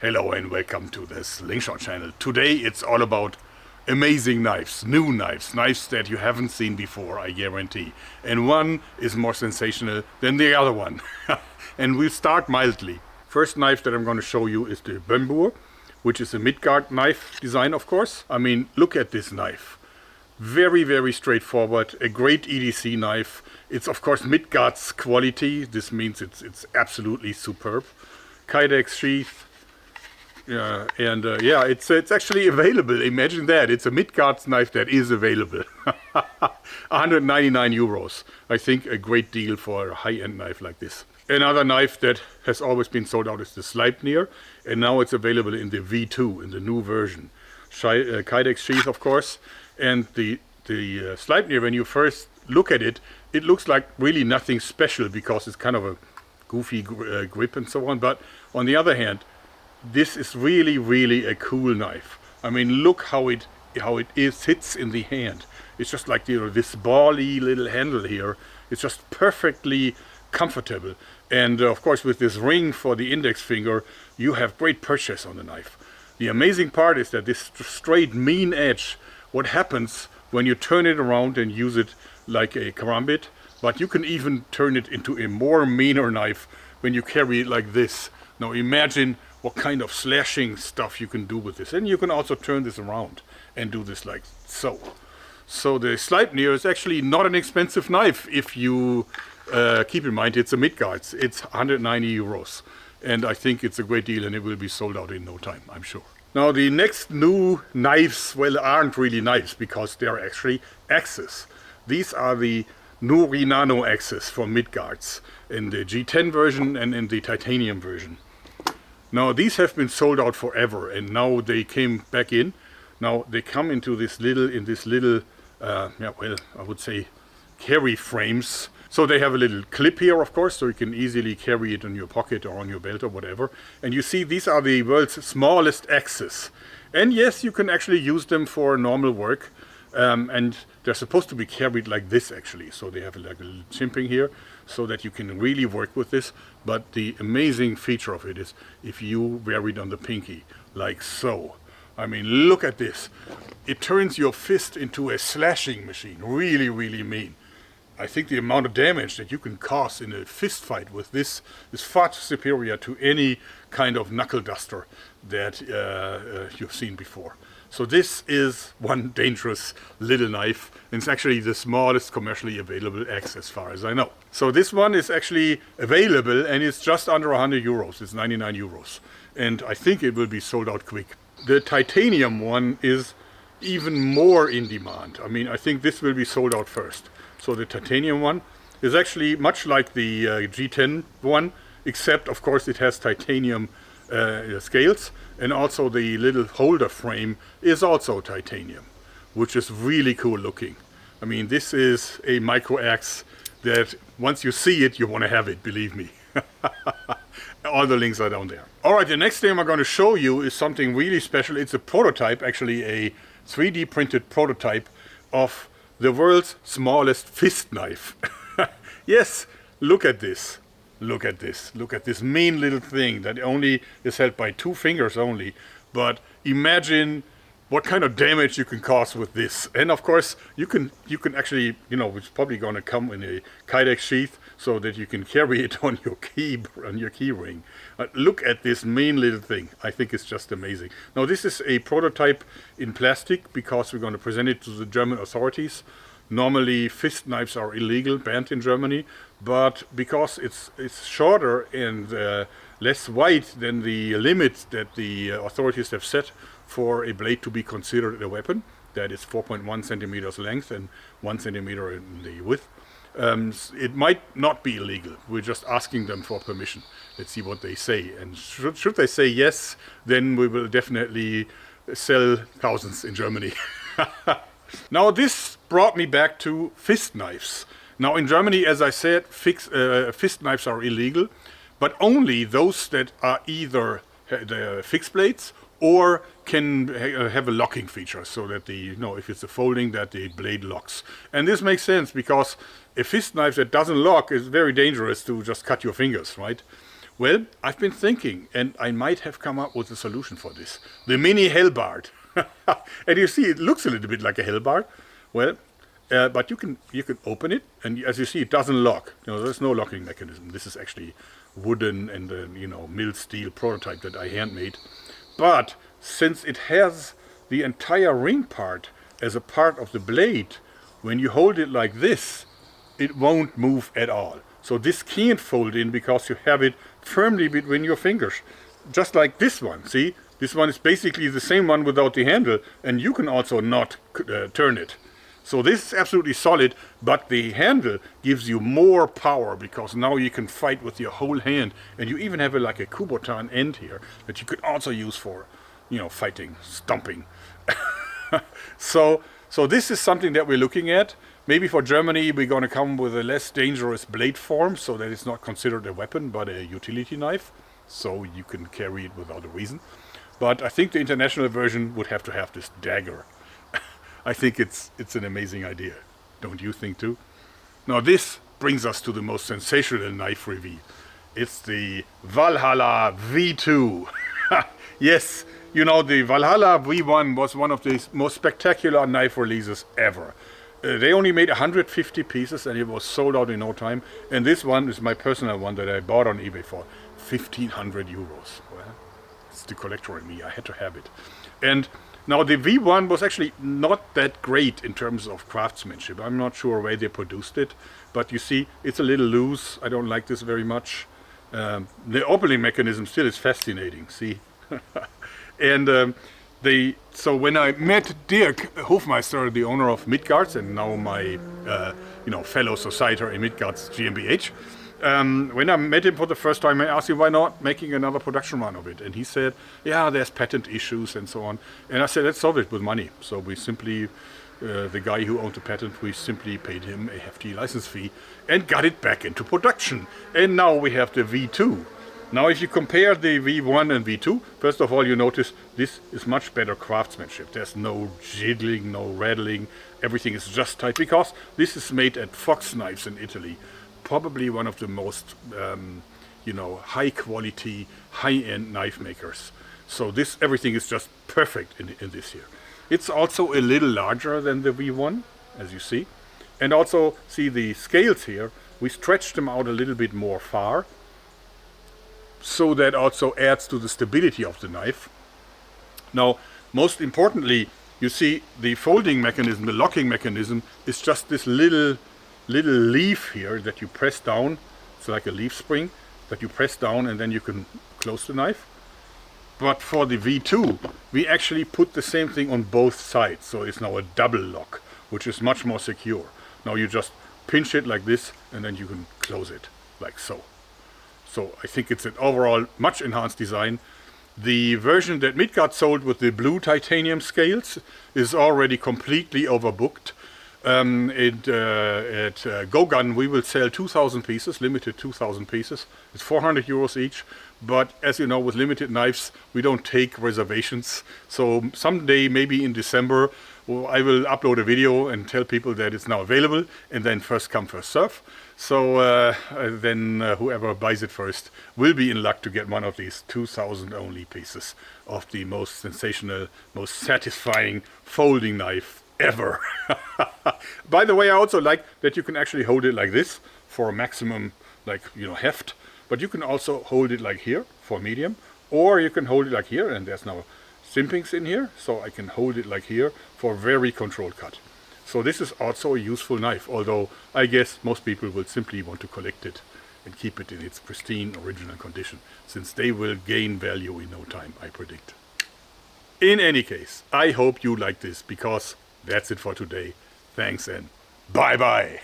Hello and welcome to the Slingshot channel. Today it's all about amazing knives, new knives, knives that you haven't seen before, I guarantee. And one is more sensational than the other one. And we'll start mildly. First knife that I'm going to show you is the Böhm-Bur, which is a Midgard knife design, of course. I mean, look at this knife. Very, very straightforward, a great EDC knife. It's of course Midgard's quality. This means it's absolutely superb. Kydex sheath. Yeah, it's actually available. Imagine that. It's a Midgard's knife that is available. 199 euros. I think a great deal for a high-end knife like this. Another knife that has always been sold out is the Sleipnir, and now it's available in the V2, in the new version. Kydex sheath, of course, and the Sleipnir, when you first look at it, it looks like really nothing special because it's kind of a goofy grip and so on. But on the other hand, this is really, really a cool knife. I mean, look how it sits in the hand. It's just like this bally little handle here. It's just perfectly comfortable. And of course, with this ring for the index finger, you have great purchase on the knife. The amazing part is that this straight, mean edge, what happens when you turn it around and use it like a karambit, but you can even turn it into a more meaner knife when you carry it like this. Now imagine what kind of slashing stuff you can do with this. And you can also turn this around and do this like so. So the Sleipnir is actually not an expensive knife if you keep in mind it's a Midgard's. It's 190 euros. And I think it's a great deal and it will be sold out in no time, I'm sure. Now the next new knives, well, aren't really knives because they're actually axes. These are the Nori Nano axes from Midgard's in the G10 version and in the titanium version. Now these have been sold out forever and now they came back in. Now they come into this little, yeah, well, I would say carry frames. So they have a little clip here, of course, so you can easily carry it in your pocket or on your belt or whatever. And you see these are the world's smallest axes. And yes, you can actually use them for normal work. And they're supposed to be carried like this actually. So they have like a little chimping here so that you can really work with this. But the amazing feature of it is if you wear it on the pinky, like so. I mean, look at this. It turns your fist into a slashing machine. Really, really mean. I think the amount of damage that you can cause in a fist fight with this is far superior to any kind of knuckle duster that you've seen before. So this is one dangerous little knife. It's actually the smallest commercially available axe as far as I know. So this one is actually available and it's just under 100 euros. It's 99 euros. And I think it will be sold out quick. The titanium one is even more in demand. I mean, I think this will be sold out first. So the titanium one is actually much like the G10 one, except of course it has titanium scales, and also the little holder frame is also titanium, which is really cool looking. I mean, this is a micro axe that once you see it, you want to have it, believe me. All the links are down there. Alright, the next thing I'm going to show you is something really special. It's a prototype, actually a 3D printed prototype of the world's smallest fist knife. Yes, look at this. Look at this. Look at this mean little thing that only is held by 2 fingers only. But imagine what kind of damage you can cause with this. And of course, you can actually, it's probably going to come in a Kydex sheath so that you can carry it on your key ring. Look at this mean little thing. I think it's just amazing. Now this is a prototype in plastic because we're going to present it to the German authorities. Normally fist knives are illegal, banned in Germany, but because it's shorter and less wide than the limit that the authorities have set for a blade to be considered a weapon, that is 4.1 centimeters length and 1 centimeter in the width, it might not be illegal. We're just asking them for permission. Let's see what they say. And should they say yes, then we will definitely sell thousands in Germany. Now this brought me back to fist knives. Now in Germany, as I said, fist knives are illegal, but only those that are either the fixed blades or can have a locking feature so that if it's a folding, that the blade locks. And this makes sense because a fist knife that doesn't lock is very dangerous to just cut your fingers, right? Well, I've been thinking, and I might have come up with a solution for this. The mini Hellbard. And you see, it looks a little bit like a Hellbard. Well, but you can open it, and as you see, it doesn't lock. There's no locking mechanism. This is actually wooden and milled steel prototype that I handmade. But since it has the entire ring part as a part of the blade, when you hold it like this, it won't move at all. So this can't fold in because you have it firmly between your fingers. Just like this one, see? This one is basically the same one without the handle, and you can also not turn it. So this is absolutely solid, but the handle gives you more power because now you can fight with your whole hand, and you even have like a Kubotan end here that you could also use for, fighting, stomping. So this is something that we're looking at. Maybe for Germany we're going to come with a less dangerous blade form so that it's not considered a weapon but a utility knife. So you can carry it without a reason. But I think the international version would have to have this dagger. I think it's an amazing idea. Don't you think too? Now this brings us to the most sensational knife reveal. It's the Valhalla V2. Yes, the Valhalla V1 was one of the most spectacular knife releases ever. They only made 150 pieces and it was sold out in no time. And this one is my personal one that I bought on eBay for 1,500 euros. Well, it's the collector in me. I had to have it. And now the V1 was actually not that great in terms of craftsmanship. I'm not sure where they produced it. But you see, it's a little loose. I don't like this very much. The opening mechanism still is fascinating. See? And so when I met Dirk Hofmeister, the owner of Midgards, and now my fellow societar in Midgards GmbH, when I met him for the first time, I asked him why not making another production run of it, and he said, "Yeah, there's patent issues and so on." And I said, "Let's solve it with money." So we simply, the guy who owned the patent, we simply paid him a hefty license fee and got it back into production. And now we have the V2. Now if you compare the V1 and V2, first of all you notice this is much better craftsmanship. There's no jiggling, no rattling, everything is just tight because this is made at Fox Knives in Italy. Probably one of the most high quality, high-end knife makers. So everything is just perfect in this here. It's also a little larger than the V1, as you see. And also see the scales here, we stretched them out a little bit more far. So that also adds to the stability of the knife. Now, most importantly, you see the folding mechanism, the locking mechanism, is just this little leaf here that you press down. It's like a leaf spring that you press down and then you can close the knife. But for the V2, we actually put the same thing on both sides. So it's now a double lock, which is much more secure. Now you just pinch it like this and then you can close it like so. So I think it's an overall much enhanced design. The version that Midgard sold with the blue titanium scales is already completely overbooked. At Gogun we will sell 2,000 pieces, limited 2,000 pieces. It's 400 euros each. But as you know, with limited knives, we don't take reservations. So someday, maybe in December, I will upload a video and tell people that it's now available, and then first come, first serve. So then whoever buys it first will be in luck to get one of these 2,000 only pieces of the most sensational, most satisfying folding knife ever. By the way, I also like that you can actually hold it like this for maximum, heft. But you can also hold it like here for medium, or you can hold it like here, and there's now simpings in here, so I can hold it like here for very controlled cut. So this is also a useful knife, although I guess most people will simply want to collect it and keep it in its pristine original condition, since they will gain value in no time, I predict. In any case, I hope you like this, because that's it for today. Thanks and bye-bye.